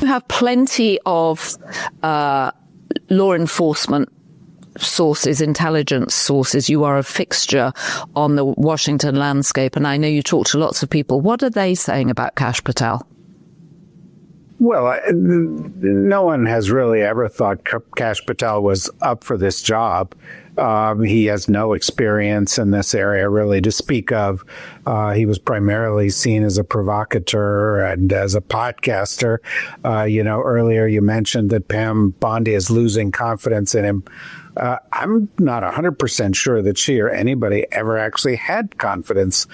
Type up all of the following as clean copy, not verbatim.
You have plenty of law enforcement sources, intelligence sources. You are a fixture on the Washington landscape, and I know you talk to lots of people. What are they saying about Kash Patel? Well, no one has really ever thought Kash Patel was up for this job. He has no experience in this area, really, to speak of. He was primarily seen as a provocateur and as a podcaster. Earlier you mentioned that Pam Bondi is losing confidence in him. I'm not 100% sure that she or anybody ever actually had confidence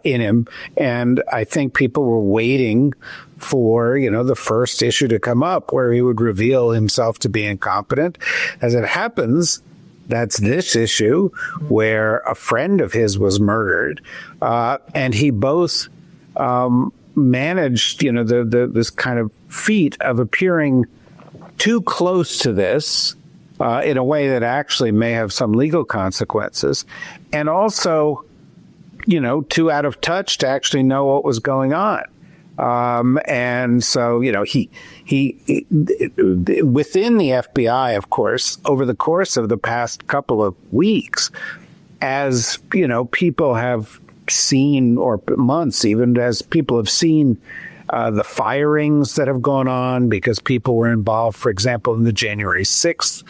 in him. And I think people were waiting for, the first issue to come up where he would reveal himself to be incompetent. As it happens, that's this issue where a friend of his was murdered. And he both managed, this kind of feat of appearing too close to this in a way that actually may have some legal consequences. And also, too out of touch to actually know what was going on. And so, he within the FBI, of course, over the course of the past couple of weeks, as, people have seen, or months even, as people have seen the firings that have gone on because people were involved, for example, in the January 6th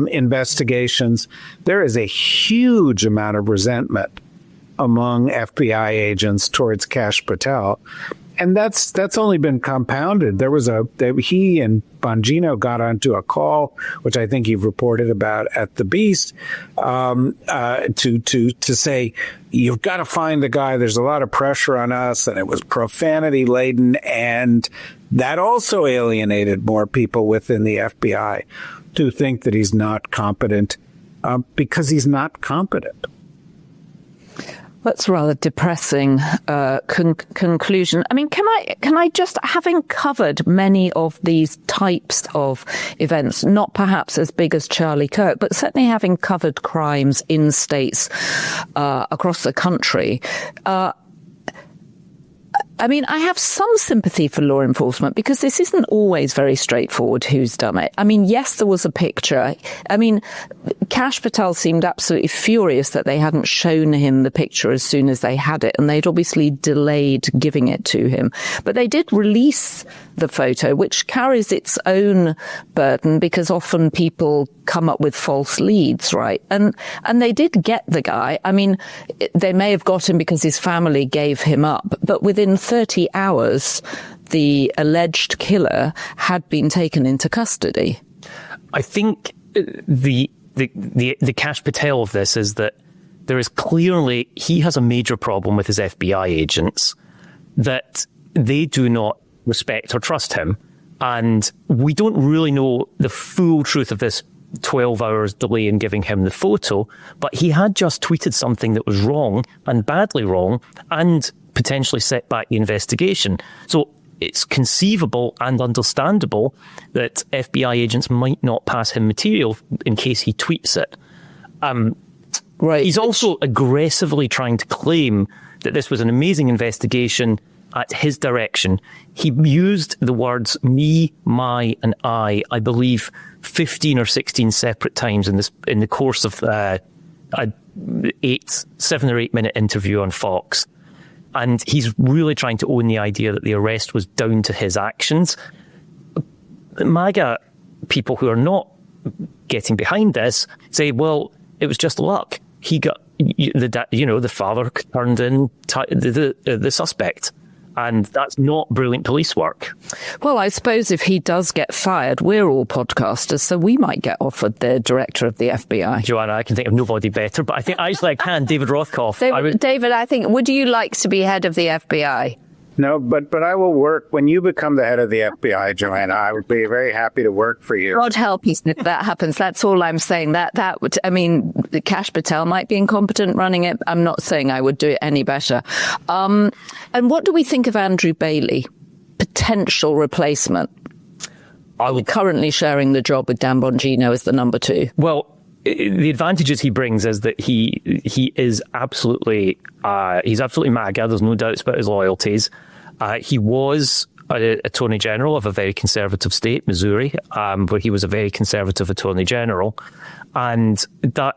investigations, there is a huge amount of resentment among FBI agents towards Kash Patel. And that's only been compounded. He and Bongino got onto a call, which I think you've reported about at The Beast, to say, you've got to find the guy. There's a lot of pressure on us. And it was profanity laden. And that also alienated more people within the FBI to think that he's not competent because he's not competent. That's a rather depressing conclusion. I mean, can I just, having covered many of these types of events, not perhaps as big as Charlie Kirk, but certainly having covered crimes in states across the country, I mean, I have some sympathy for law enforcement because this isn't always very straightforward who's done it. I mean, yes, there was a picture. I mean, Kash Patel seemed absolutely furious that they hadn't shown him the picture as soon as they had it, and they'd obviously delayed giving it to him. But they did release the photo, which carries its own burden because often people come up with false leads, right? And they did get the guy. I mean, they may have got him because his family gave him up, but within 30 hours, the alleged killer had been taken into custody. I think the Kash Patel of this is that there is clearly, he has a major problem with his FBI agents, that they do not respect or trust him. And we don't really know the full truth of this 12 hours delay in giving him the photo, but he had just tweeted something that was wrong and badly wrong and potentially set back the investigation. So it's conceivable and understandable that FBI agents might not pass him material in case he tweets it. Right. He's also aggressively trying to claim that this was an amazing investigation at his direction. He used the words me, my, and I believe 15 or 16 separate times in the course of a 7 or 8 minute interview on Fox. And he's really trying to own the idea that the arrest was down to his actions. MAGA people who are not getting behind this say, well, it was just luck. He got, the father turned in the suspect. And that's not brilliant police work. Well, I suppose if he does get fired, we're all podcasters, so we might get offered the director of the FBI. Joanna, I can think of nobody better, but I think actually I can. David Rothkopf. David, I think, would you like to be head of the FBI? No, but I will work. When you become the head of the FBI, Joanna, I would be very happy to work for you. God help you if that happens. That's all I'm saying. That would, I mean, Kash Patel might be incompetent running it. I'm not saying I would do it any better. And what do we think of Andrew Bailey? Potential replacement. Currently sharing the job with Dan Bongino as the number 2. Well, the advantages he brings is that he is absolutely he's absolutely MAGA. There's no doubts about his loyalties. He was attorney general of a very conservative state, Missouri, where he was a very conservative attorney general, and that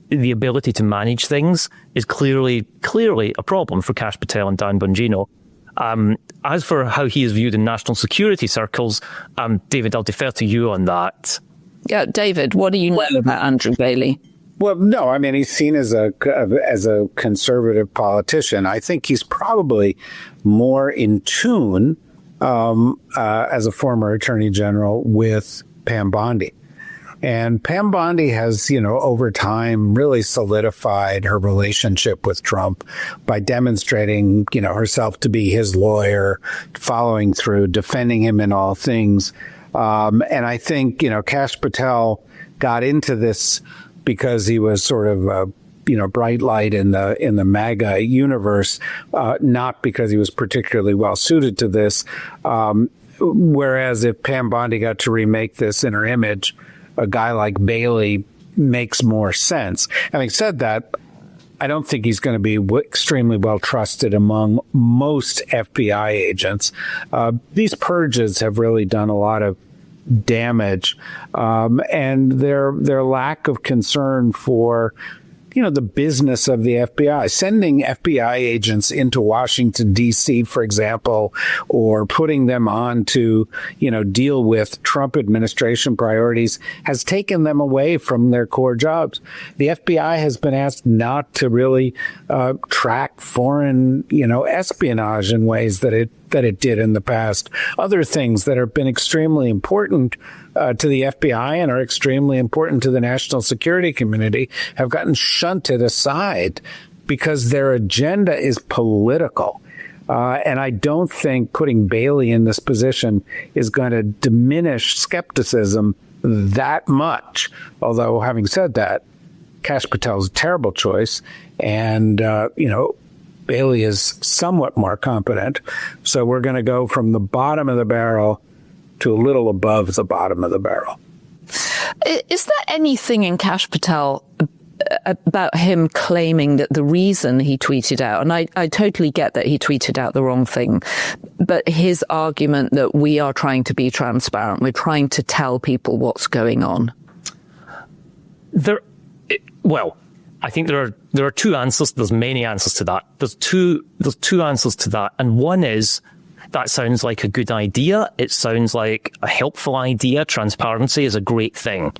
the ability to manage things is clearly a problem for Kash Patel and Dan Bongino. As for how he is viewed in national security circles, David, I'll defer to you on that. Yeah, David, what do you know about Andrew Bailey? Well, no, I mean, he's seen as a conservative politician. I think he's probably more in tune as a former attorney general with Pam Bondi. And Pam Bondi has, over time really solidified her relationship with Trump by demonstrating, herself to be his lawyer, following through, defending him in all things. And I think, Kash Patel got into this because he was sort of a bright light in the MAGA universe, not because he was particularly well suited to this. Whereas if Pam Bondi got to remake this in her image, a guy like Bailey makes more sense. Having said that, I don't think he's going to be extremely well trusted among most FBI agents. These purges have really done a lot of damage, and their lack of concern for the business of the FBI, sending FBI agents into Washington, D.C., for example, or putting them on to, deal with Trump administration priorities has taken them away from their core jobs. The FBI has been asked not to really track foreign, espionage in ways that it did in the past. Other things that have been extremely important to the FBI and are extremely important to the national security community have gotten shunted aside because their agenda is political. And I don't think putting Bailey in this position is going to diminish skepticism that much. Although, having said that, Kash Patel is a terrible choice. And, Bailey is somewhat more competent. So we're going to go from the bottom of the barrel to a little above the bottom of the barrel. Is there anything in Kash Patel about him claiming that the reason he tweeted out, and I totally get that he tweeted out the wrong thing, but his argument that we are trying to be transparent, we're trying to tell people what's going on? I think there are two answers. There's many answers to that. There's two answers to that. And one is, that sounds like a good idea. It sounds like a helpful idea. Transparency is a great thing.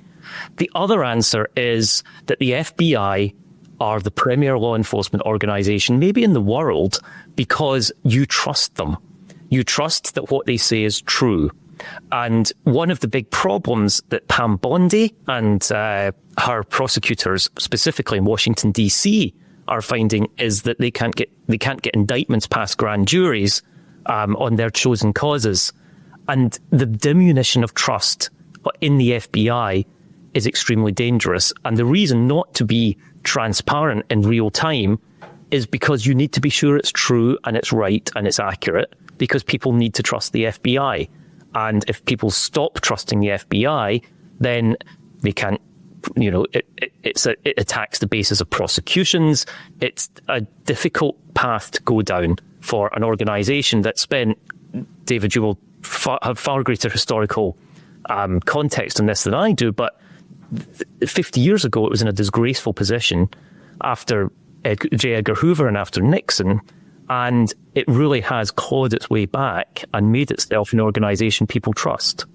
The other answer is that the FBI are the premier law enforcement organization, maybe in the world, because you trust them. You trust that what they say is true. And one of the big problems that Pam Bondi and her prosecutors, specifically in Washington, D.C., are finding is that they can't get indictments past grand juries on their chosen causes. And the diminution of trust in the FBI is extremely dangerous. And the reason not to be transparent in real time is because you need to be sure it's true and it's right and it's accurate, because people need to trust the FBI. And if people stop trusting the FBI, then they can't, it attacks the basis of prosecutions. It's a difficult path to go down for an organization that spent, David, you will have far greater historical context on this than I do, but 50 years ago, it was in a disgraceful position after J. Edgar Hoover and after Nixon. And it really has clawed its way back and made itself an organization people trust.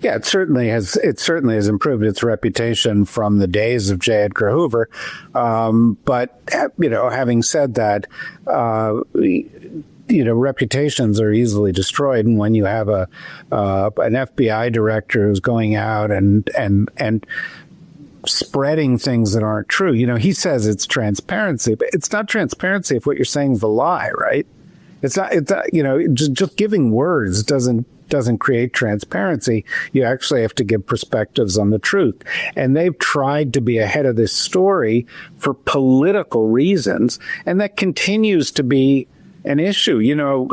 Yeah, it certainly has improved its reputation from the days of J. Edgar Hoover. But having said that, reputations are easily destroyed. And when you have an FBI director who's going out and spreading things that aren't true, he says it's transparency, but it's not transparency if what you're saying is a lie, right? It's not, just giving words doesn't create transparency. You actually have to give perspectives on the truth. And they've tried to be ahead of this story for political reasons. And that continues to be an issue.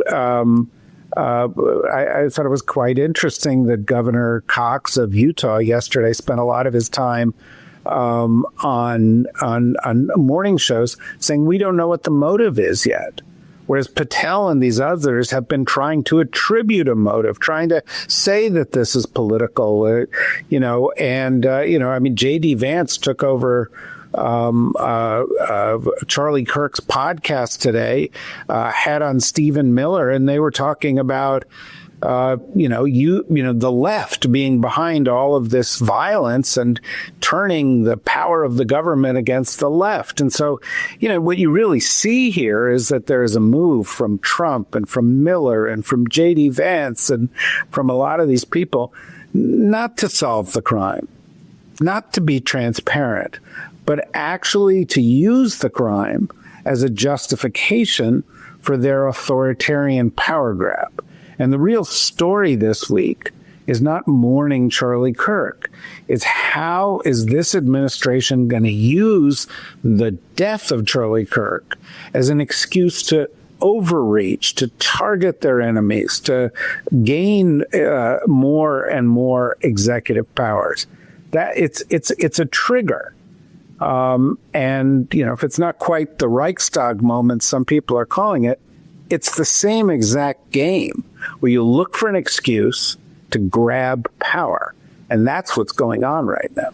I thought it was quite interesting that Governor Cox of Utah yesterday spent a lot of his time on morning shows saying we don't know what the motive is yet. Whereas Patel and these others have been trying to attribute a motive, trying to say that this is political, I mean, J.D. Vance took over Charlie Kirk's podcast today, had on Stephen Miller, and they were talking about the left being behind all of this violence and turning the power of the government against the left. And so, what you really see here is that there is a move from Trump and from Miller and from J.D. Vance and from a lot of these people not to solve the crime, not to be transparent, but actually to use the crime as a justification for their authoritarian power grab. And the real story this week is not mourning Charlie Kirk. It's how is this administration going to use the death of Charlie Kirk as an excuse to overreach, to target their enemies, to gain more and more executive powers. That it's a trigger. If it's not quite the Reichstag moment some people are calling it, it's the same exact game where you look for an excuse to grab power. And that's what's going on right now.